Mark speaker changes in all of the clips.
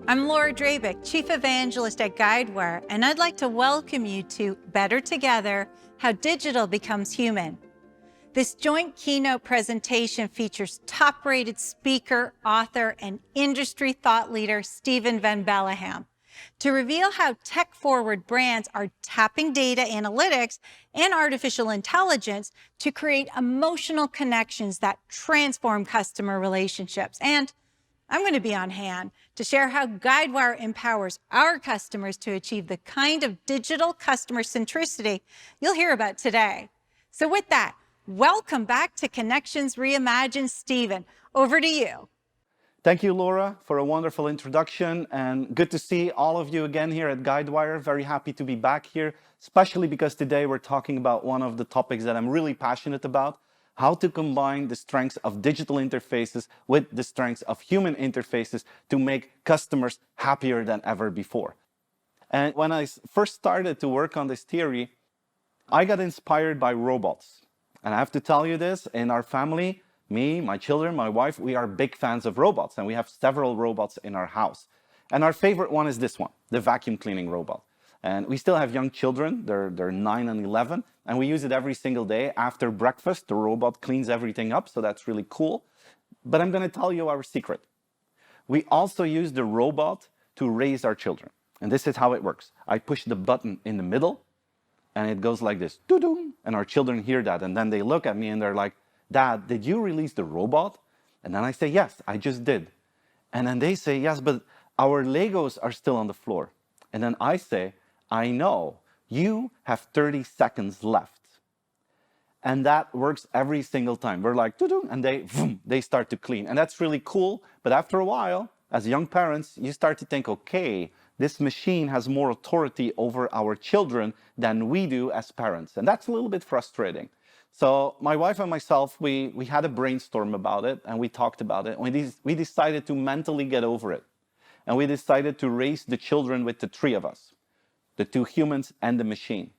Speaker 1: I'm Laura Drabik, Chief Evangelist at Guidewire, and I'd like to welcome you to Better Together, How Digital Becomes Human. This joint keynote presentation features top-rated speaker, author, and industry thought leader Steven Van Belleghem to reveal how tech-forward brands are tapping data analytics and artificial intelligence to create emotional connections that transform customer relationships. And I'm going to be on hand to share how Guidewire empowers our customers to achieve the kind of digital customer centricity you'll hear about today. So with that, welcome back to Connections Reimagined. Steven, over to you.
Speaker 2: Thank you, Laura, for a wonderful introduction, and good to see all of you again here at Guidewire. Very happy to be back here, especially because today we're talking about one of the topics that I'm really passionate about: how to combine the strengths of digital interfaces with the strengths of human interfaces to make customers happier than ever before. And when I first started to work on this theory, I got inspired by robots. And I have to tell you this, in our family, me, my children, my wife, we are big fans of robots, and we have several robots in our house. And our favorite one is this one, the vacuum cleaning robot. And we still have young children, they're 9 and 11, and we use it every single day. After breakfast, the robot cleans everything up, so that's really cool. But I'm gonna tell you our secret. We also use the robot to raise our children. And this is how it works. I push the button in the middle, and it goes like this, doo-doo, and our children hear that, and then they look at me and they're like, "Dad, did you release the robot?" And then I say, "Yes, I just did." And then they say, "Yes, but our Legos are still on the floor." And then I say, "I know, you have 30 seconds left." And that works every single time. We're like, doo-doo, and they start to clean. And that's really cool. But after a while, as young parents, you start to think, okay, this machine has more authority over our children than we do as parents. And that's a little bit frustrating. So my wife and myself, we had a brainstorm about it, and we talked about it. We decided to mentally get over it. And we decided to raise the children with the three of us, the two humans and the machine.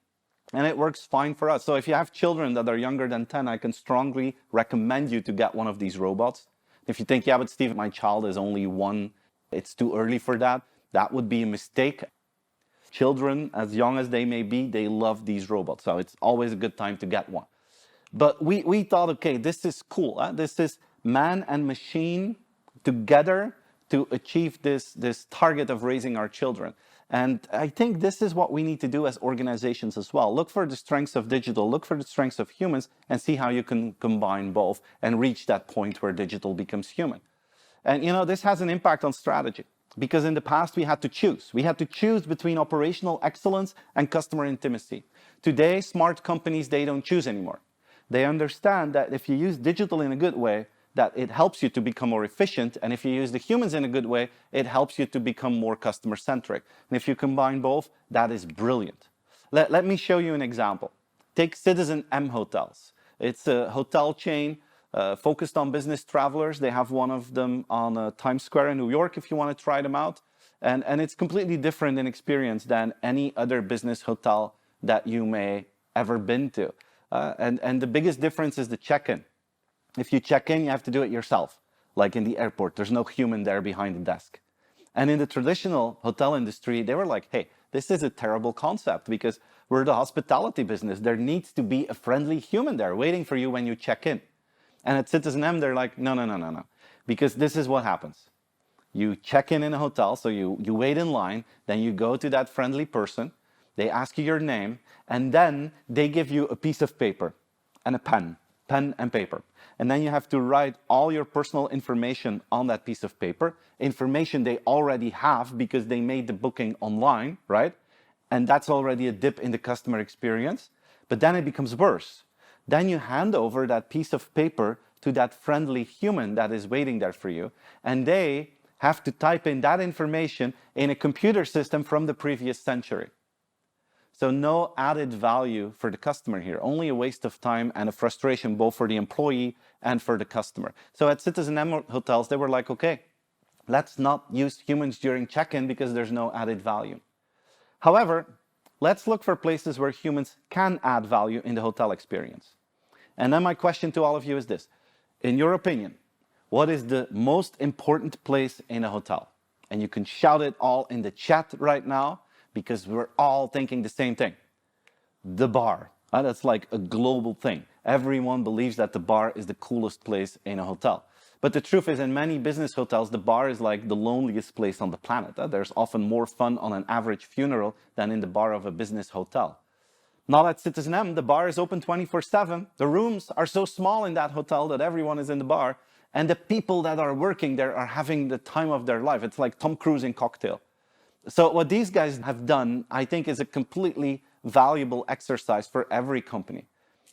Speaker 2: And it works fine for us. So if you have children that are younger than 10, I can strongly recommend you to get one of these robots. If you think, yeah, but Steve, my child is only 1, it's too early for that, that would be a mistake. Children, as young as they may be, they love these robots. So it's always a good time to get one. But we thought, okay, this is cool. This is man and machine together to achieve this target of raising our children. And I think this is what we need to do as organizations as well. Look for the strengths of digital, look for the strengths of humans, and see how you can combine both and reach that point where digital becomes human. And you know, this has an impact on strategy, because in the past we had to choose. We had to choose between operational excellence and customer intimacy. Today, smart companies, they don't choose anymore. They understand that if you use digital in a good way, that it helps you to become more efficient. And if you use the humans in a good way, it helps you to become more customer-centric. And if you combine both, that is brilliant. Let me show you an example. Take Citizen M Hotels. It's a hotel chain focused on business travelers. They have one of them on Times Square in New York if you want to try them out. And it's completely different in experience than any other business hotel that you may ever been to. And the biggest difference is the check-in. If you check in, you have to do it yourself, like in the airport. There's no human there behind the desk. And in the traditional hotel industry, they were like, hey, this is a terrible concept because we're the hospitality business. There needs to be a friendly human there waiting for you when you check in. And at Citizen M, they're like, no. Because this is what happens. You check in a hotel, so you wait in line, then you go to that friendly person, they ask you your name, and then they give you a piece of paper and a pen and paper. And then you have to write all your personal information on that piece of paper, information they already have because they made the booking online, right? And that's already a dip in the customer experience. But then it becomes worse. Then you hand over that piece of paper to that friendly human that is waiting there for you, and they have to type in that information in a computer system from the previous century. So no added value for the customer here, only a waste of time and a frustration both for the employee and for the customer. So at Citizen M Hotels, they were like, okay, let's not use humans during check-in because there's no added value. However, let's look for places where humans can add value in the hotel experience. And then my question to all of you is this. In your opinion, what is the most important place in a hotel? and you can shout it all in the chat right now because we're all thinking the same thing. The bar. That's like a global thing. Everyone believes that the bar is the coolest place in a hotel. But the truth is, in many business hotels, the bar is like the loneliest place on the planet. There's often more fun on an average funeral than in the bar of a business hotel. Not at Citizen M, the bar is open 24/7. The rooms are so small in that hotel that everyone is in the bar. And the people that are working there are having the time of their life. It's like Tom Cruise in Cocktail. So what these guys have done, I think, is a completely valuable exercise for every company.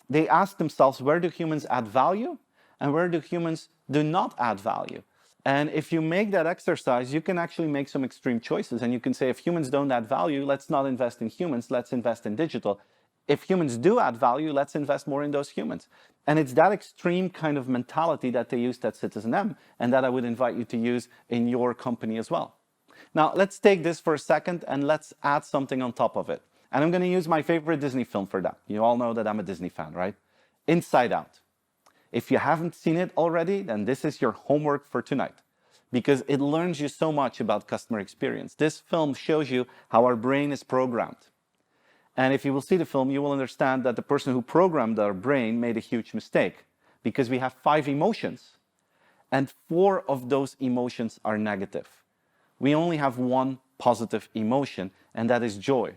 Speaker 2: They ask themselves, where do humans add value and where do humans do not add value? And if you make that exercise, you can actually make some extreme choices. And you can say, if humans don't add value, let's not invest in humans, let's invest in digital. If humans do add value, let's invest more in those humans. And it's that extreme kind of mentality that they used at Citizen M and that I would invite you to use in your company as well. Now, let's take this for a second and let's add something on top of it. And I'm going to use my favorite Disney film for that. You all know that I'm a Disney fan, right? Inside Out. If you haven't seen it already, then this is your homework for tonight, because it learns you so much about customer experience. This film shows you how our brain is programmed. And if you will see the film, you will understand that the person who programmed our brain made a huge mistake, because we have 5 emotions, and 4 of those emotions are negative. We only have 1 positive emotion, and that is joy.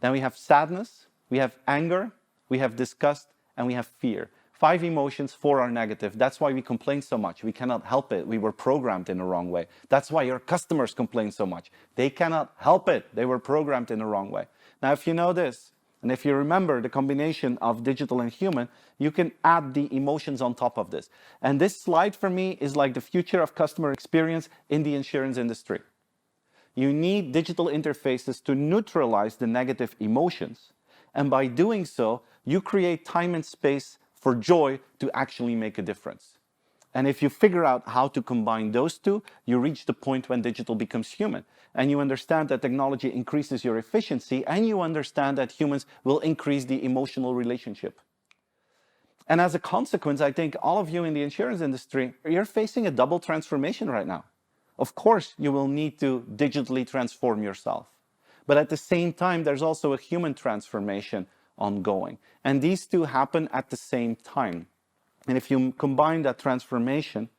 Speaker 2: Then we have sadness, we have anger, we have disgust, and we have fear. 5 emotions, 4 are negative. That's why we complain so much. We cannot help it. We were programmed in the wrong way. That's why your customers complain so much. They cannot help it. They were programmed in the wrong way. Now, if you know this, and if you remember the combination of digital and human, you can add the emotions on top of this. And this slide for me is like the future of customer experience in the insurance industry. You need digital interfaces to neutralize the negative emotions. And by doing so, you create time and space for joy to actually make a difference. And if you figure out how to combine those two, you reach the point when digital becomes human. And you understand that technology increases your efficiency, and you understand that humans will increase the emotional relationship. And as a consequence, I think all of you in the insurance industry, you're facing a double transformation right now. Of course, you will need to digitally transform yourself. But at the same time, there's also a human transformation ongoing. And these two happen at the same time. And if you combine that transformation,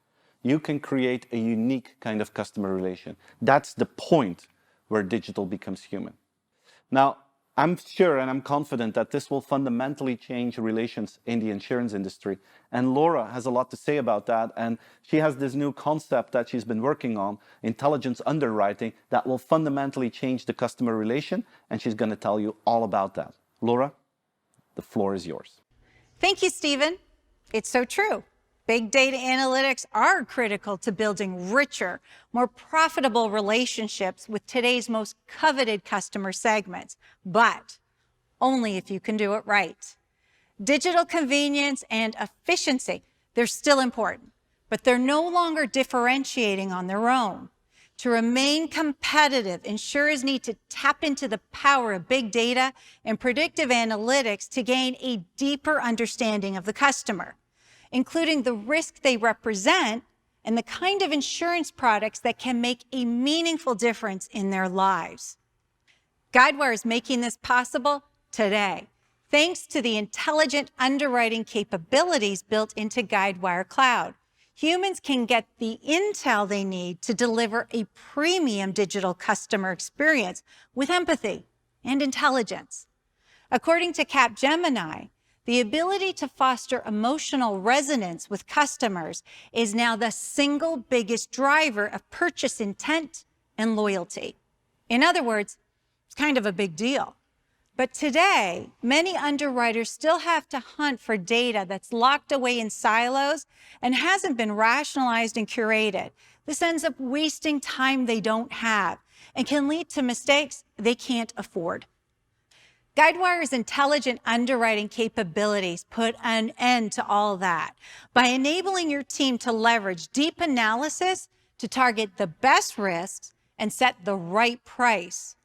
Speaker 2: you can create a unique kind of customer relation. That's the point where digital becomes human. Now, I'm sure and I'm confident that this will fundamentally change relations in the insurance industry. And Laura has a lot to say about that. And she has this new concept that she's been working on, intelligence underwriting, that will fundamentally change the customer relation. And she's going to tell you all about that. Laura, the floor is yours.
Speaker 1: Thank you, Steven. It's so true. Big data analytics are critical to building richer, more profitable relationships with today's most coveted customer segments, but only if you can do it right. Digital convenience and efficiency, they're still important, but they're no longer differentiating on their own. To remain competitive, insurers need to tap into the power of big data and predictive analytics to gain a deeper understanding of the customer, including the risk they represent and the kind of insurance products that can make a meaningful difference in their lives. Guidewire is making this possible today, thanks to the intelligent underwriting capabilities built into Guidewire Cloud. Humans can get the intel they need to deliver a premium digital customer experience with empathy and intelligence. According to Capgemini, the ability to foster emotional resonance with customers is now the single biggest driver of purchase intent and loyalty. In other words, it's kind of a big deal. But today, many underwriters still have to hunt for data that's locked away in silos and hasn't been rationalized and curated. This ends up wasting time they don't have and can lead to mistakes they can't afford. Guidewire's intelligent underwriting capabilities put an end to all that by enabling your team to leverage deep analysis to target the best risks and set the right price.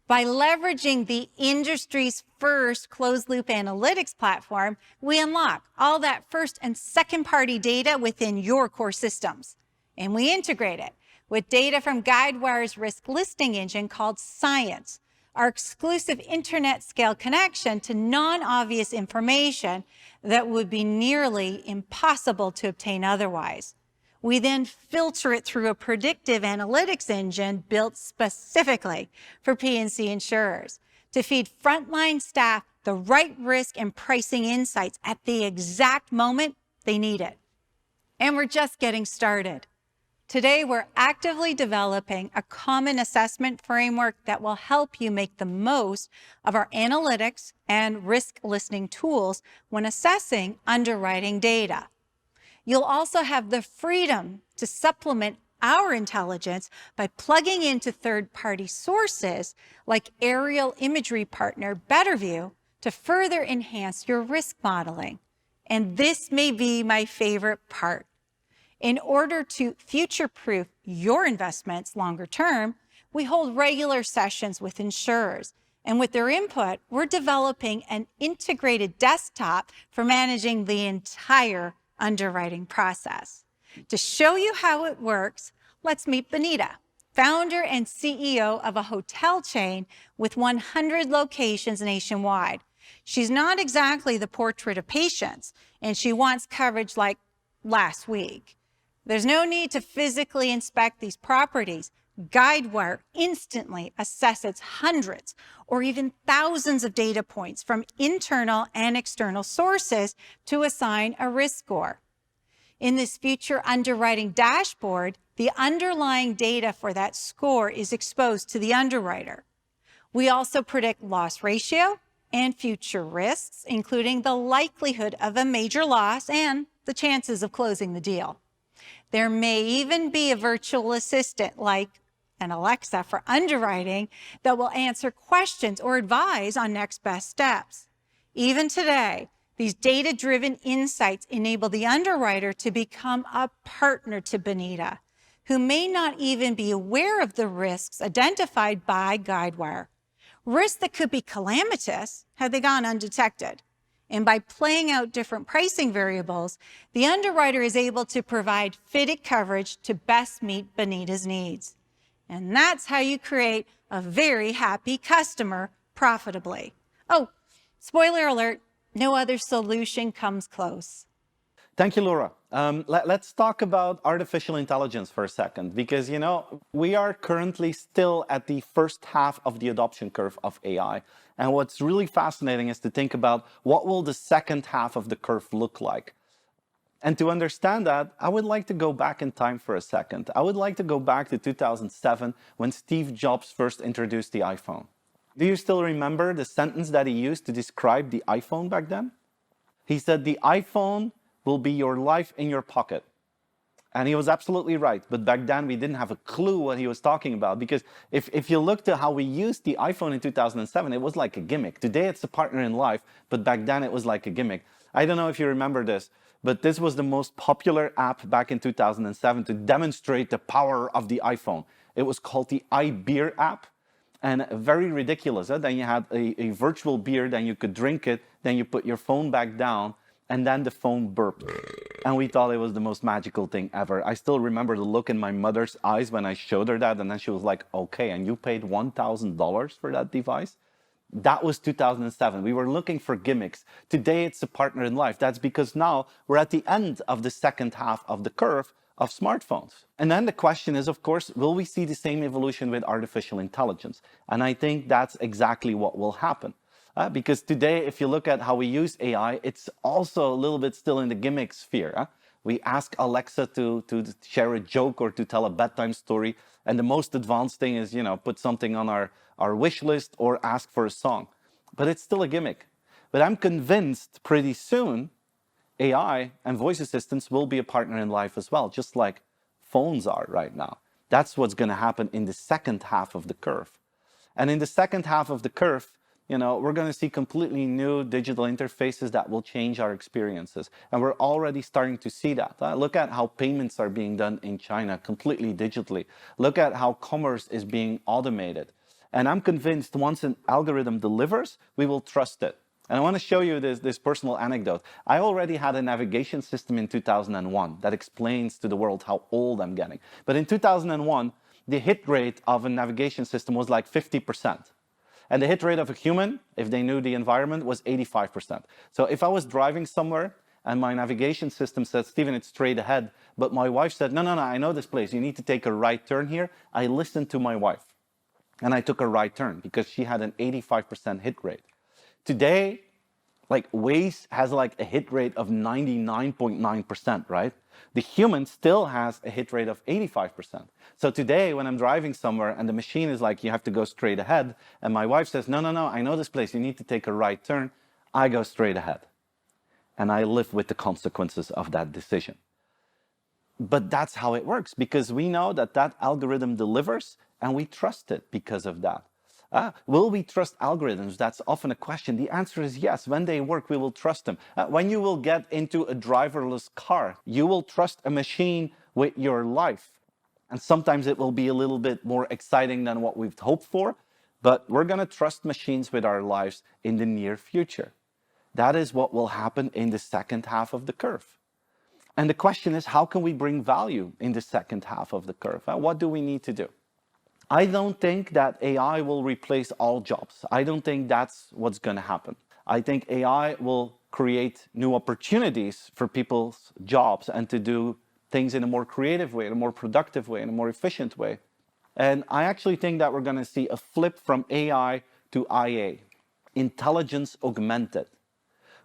Speaker 1: By leveraging the industry's first closed-loop analytics platform, we unlock all that first and second-party data within your core systems. And we integrate it with data from Guidewire's risk listing engine called Science, our exclusive internet-scale connection to non-obvious information that would be nearly impossible to obtain otherwise. We then filter it through a predictive analytics engine built specifically for P&C insurers to feed frontline staff the right risk and pricing insights at the exact moment they need it. And we're just getting started. Today, we're actively developing a common assessment framework that will help you make the most of our analytics and risk listening tools when assessing underwriting data. You'll also have the freedom to supplement our intelligence by plugging into third-party sources like aerial imagery partner BetterView to further enhance your risk modeling. And this may be my favorite part. In order to future-proof your investments longer term, we hold regular sessions with insurers. And with their input, we're developing an integrated desktop for managing the entire underwriting process. To show you how it works, let's meet Benita, founder and CEO of a hotel chain with 100 locations nationwide. She's not exactly the portrait of patience, and she wants coverage like last week. There's no need to physically inspect these properties. Guidewire instantly assesses hundreds or even thousands of data points from internal and external sources to assign a risk score. In this future underwriting dashboard, the underlying data for that score is exposed to the underwriter. We also predict loss ratio and future risks, including the likelihood of a major loss and the chances of closing the deal. There may even be a virtual assistant like an Alexa for underwriting that will answer questions or advise on next best steps. Even today, these data-driven insights enable the underwriter to become a partner to Benita, who may not even be aware of the risks identified by Guidewire. Risks that could be calamitous had they gone undetected. And by playing out different pricing variables, the underwriter is able to provide fitted coverage to best meet Benita's needs. And that's how you create a very happy customer profitably. Oh, spoiler alert, no other solution comes close.
Speaker 2: Thank you, Laura. Let's talk about artificial intelligence for a second, because, we are currently still at the first half of the adoption curve of AI. And what's really fascinating is to think about what will the second half of the curve look like. And to understand that, I would like to go back in time for a second. I would like to go back to 2007 when Steve Jobs first introduced the iPhone. Do you still remember the sentence that he used to describe the iPhone back then? He said, "The iPhone will be your life in your pocket." And he was absolutely right. But back then, we didn't have a clue what he was talking about. Because if you look to how we used the iPhone in 2007, it was like a gimmick. Today, it's a partner in life. But back then, it was like a gimmick. I don't know if you remember this, but this was the most popular app back in 2007 to demonstrate the power of the iPhone. It was called the iBeer app. And very ridiculous. Then you had a virtual beer, then you could drink it, then you put your phone back down, and then the phone burped. And we thought it was the most magical thing ever. I still remember the look in my mother's eyes when I showed her that, and then she was like, "Okay, and you paid $1,000 for that device?" That was 2007. We were looking for gimmicks. Today, it's a partner in life. That's because now we're at the end of the second half of the curve of smartphones. And then the question is, of course, will we see the same evolution with artificial intelligence? And I think that's exactly what will happen. Because today, if you look at how we use AI, it's also a little bit still in the gimmick sphere. We ask Alexa to share a joke or to tell a bedtime story. And the most advanced thing is, put something on our wish list or ask for a song. But it's still a gimmick. But I'm convinced pretty soon, AI and voice assistants will be a partner in life as well, just like phones are right now. That's what's going to happen in the second half of the curve. And in the second half of the curve, we're going to see completely new digital interfaces that will change our experiences. And we're already starting to see that. Look at how payments are being done in China completely digitally. Look at how commerce is being automated. And I'm convinced once an algorithm delivers, we will trust it. And I want to show you this personal anecdote. I already had a navigation system in 2001 that explains to the world how old I'm getting. But in 2001, the hit rate of a navigation system was like 50%. And the hit rate of a human, if they knew the environment, was 85%. So if I was driving somewhere and my navigation system said, Steven, it's straight ahead, but my wife said, no, I know this place. You need to take a right turn here. I listened to my wife and I took a right turn because she had an 85% hit rate. Today, like Waze has like a hit rate of 99.9%, right? The human still has a hit rate of 85%. So today when I'm driving somewhere and the machine is like, you have to go straight ahead, and my wife says, no, I know this place, you need to take a right turn, I go straight ahead. And I live with the consequences of that decision. But that's how it works, because we know that that algorithm delivers and we trust it because of that. Will we trust algorithms? That's often a question. The answer is yes. When they work, we will trust them. When you will get into a driverless car, you will trust a machine with your life. And sometimes it will be a little bit more exciting than what we've hoped for, but we're going to trust machines with our lives in the near future. That is what will happen in the second half of the curve. And the question is, how can we bring value in the second half of the curve? What do we need to do? I don't think that AI will replace all jobs. I don't think that's what's going to happen. I think AI will create new opportunities for people's jobs and to do things in a more creative way, in a more productive way, in a more efficient way. And I actually think that we're going to see a flip from AI to IA, intelligence augmented,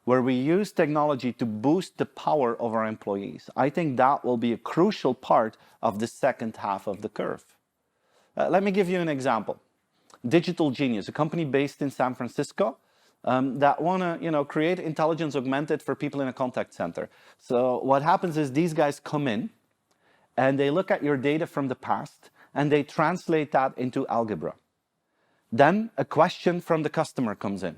Speaker 2: where we use technology to boost the power of our employees. I think that will be a crucial part of the second half of the curve. Let me give you an example. Digital Genius, a company based in San Francisco that want to create intelligence augmented for people in a contact center. So what happens is these guys come in and they look at your data from the past and they translate that into algebra. Then a question from the customer comes in.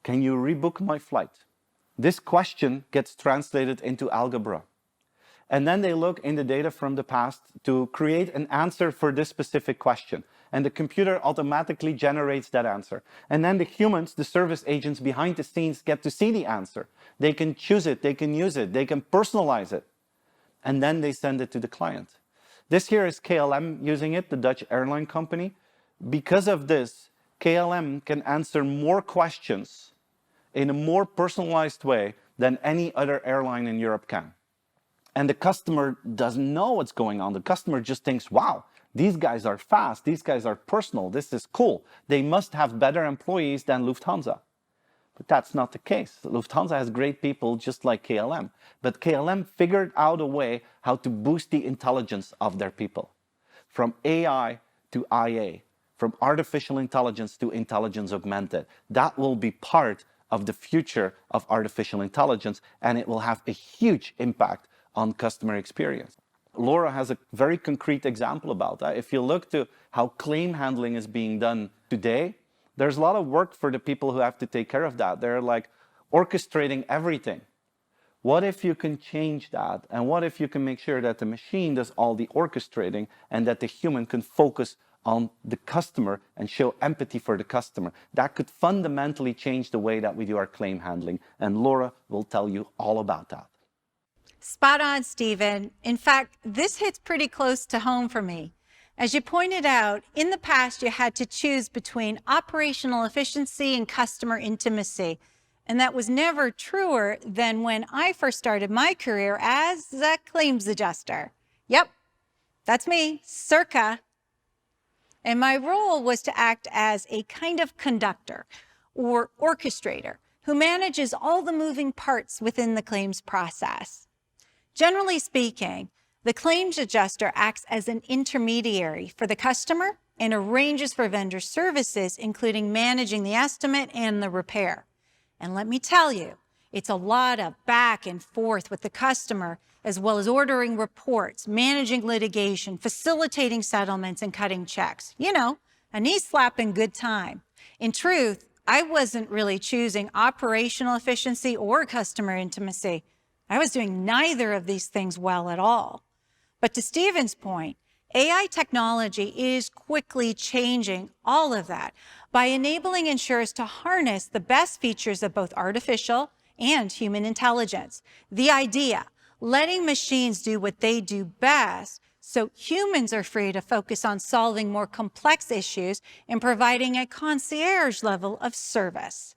Speaker 2: Can you rebook my flight? This question gets translated into algebra. And then they look in the data from the past to create an answer for this specific question. And the computer automatically generates that answer. And then the humans, the service agents behind the scenes, get to see the answer. They can choose it, they can use it, they can personalize it. And then they send it to the client. This here is KLM using it, the Dutch airline company. Because of this, KLM can answer more questions in a more personalized way than any other airline in Europe can. And the customer doesn't know what's going on. The customer just thinks, wow, these guys are fast, these guys are personal, this is cool. They must have better employees than Lufthansa. But that's not the case. Lufthansa has great people just like KLM. But KLM figured out a way how to boost the intelligence of their people. From AI to IA, from artificial intelligence to intelligence augmented. That will be part of the future of artificial intelligence, and it will have a huge impact on customer experience. Laura has a very concrete example about that. If you look to how claim handling is being done today, there's a lot of work for the people who have to take care of that. They're like orchestrating everything. What if you can change that? And what if you can make sure that the machine does all the orchestrating and that the human can focus on the customer and show empathy for the customer? That could fundamentally change the way that we do our claim handling. And Laura will tell you all about that.
Speaker 1: Spot on, Steven. In fact, this hits pretty close to home for me. As you pointed out, in the past, you had to choose between operational efficiency and customer intimacy. And that was never truer than when I first started my career as a claims adjuster. Yep, that's me, circa. And my role was to act as a kind of conductor or orchestrator who manages all the moving parts within the claims process. Generally speaking, the claims adjuster acts as an intermediary for the customer and arranges for vendor services, including managing the estimate and the repair. And let me tell you, it's a lot of back and forth with the customer, as well as ordering reports, managing litigation, facilitating settlements, and cutting checks. You know, a knee-slapping good time. In truth, I wasn't really choosing operational efficiency or customer intimacy. I was doing neither of these things well at all. But to Steven's point, AI technology is quickly changing all of that by enabling insurers to harness the best features of both artificial and human intelligence. The idea, letting machines do what they do best so humans are free to focus on solving more complex issues and providing a concierge level of service.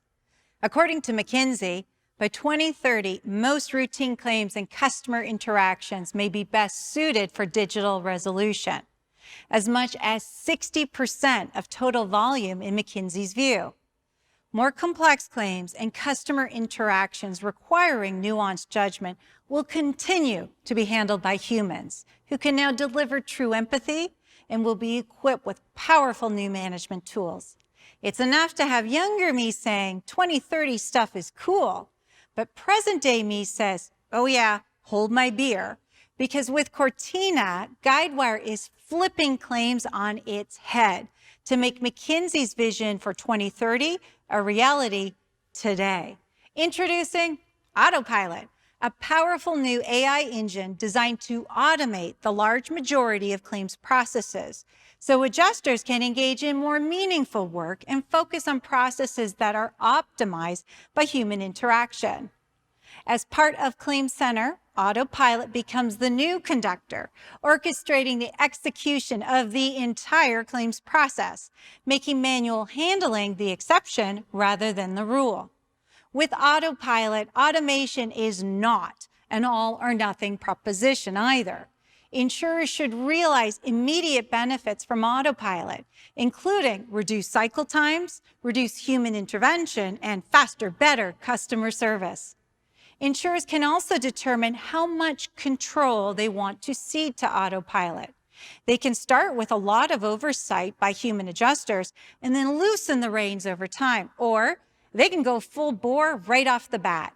Speaker 1: According to McKinsey, by 2030, most routine claims and customer interactions may be best suited for digital resolution, as much as 60% of total volume in McKinsey's view. More complex claims and customer interactions requiring nuanced judgment will continue to be handled by humans, who can now deliver true empathy and will be equipped with powerful new management tools. It's enough to have younger me saying 2030 stuff is cool, but present-day me says, oh yeah, hold my beer, because with Cortina, Guidewire is flipping claims on its head to make McKinsey's vision for 2030 a reality today. Introducing Autopilot, a powerful new AI engine designed to automate the large majority of claims processes, so adjusters can engage in more meaningful work and focus on processes that are optimized by human interaction. As part of Claim Center, Autopilot becomes the new conductor, orchestrating the execution of the entire claims process, making manual handling the exception rather than the rule. With Autopilot, automation is not an all-or-nothing proposition either. Insurers should realize immediate benefits from Autopilot, including reduced cycle times, reduced human intervention, and faster, better customer service. Insurers can also determine how much control they want to cede to Autopilot. They can start with a lot of oversight by human adjusters and then loosen the reins over time, or they can go full bore right off the bat.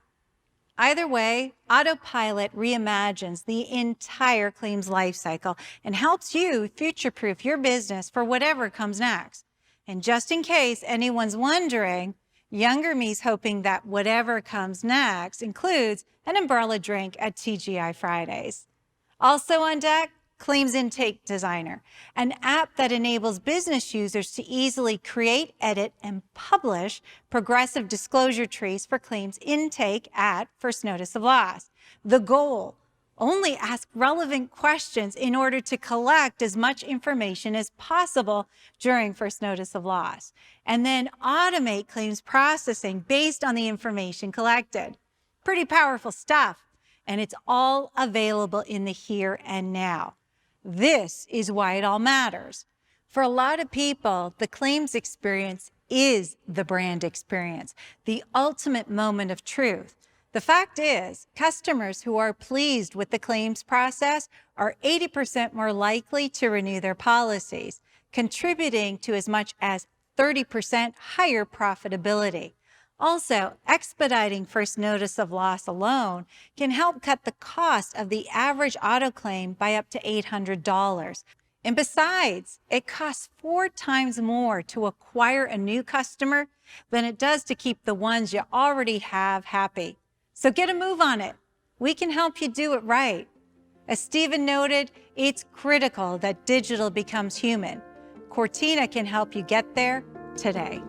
Speaker 1: Either way, Autopilot reimagines the entire claims lifecycle and helps you future-proof your business for whatever comes next. And just in case anyone's wondering, younger me's hoping that whatever comes next includes an umbrella drink at TGI Fridays. Also on deck, Claims Intake Designer, an app that enables business users to easily create, edit, and publish progressive disclosure trees for claims intake at first notice of loss. The goal, only ask relevant questions in order to collect as much information as possible during first notice of loss, and then automate claims processing based on the information collected. Pretty powerful stuff, and it's all available in the here and now. This is why it all matters. For a lot of people, the claims experience is the brand experience, the ultimate moment of truth. The fact is, customers who are pleased with the claims process are 80% more likely to renew their policies, contributing to as much as 30% higher profitability. Also, expediting first notice of loss alone can help cut the cost of the average auto claim by up to $800. And besides, it costs 4 times more to acquire a new customer than it does to keep the ones you already have happy. So get a move on it. We can help you do it right. As Steven noted, it's critical that digital becomes human. Cortina can help you get there today.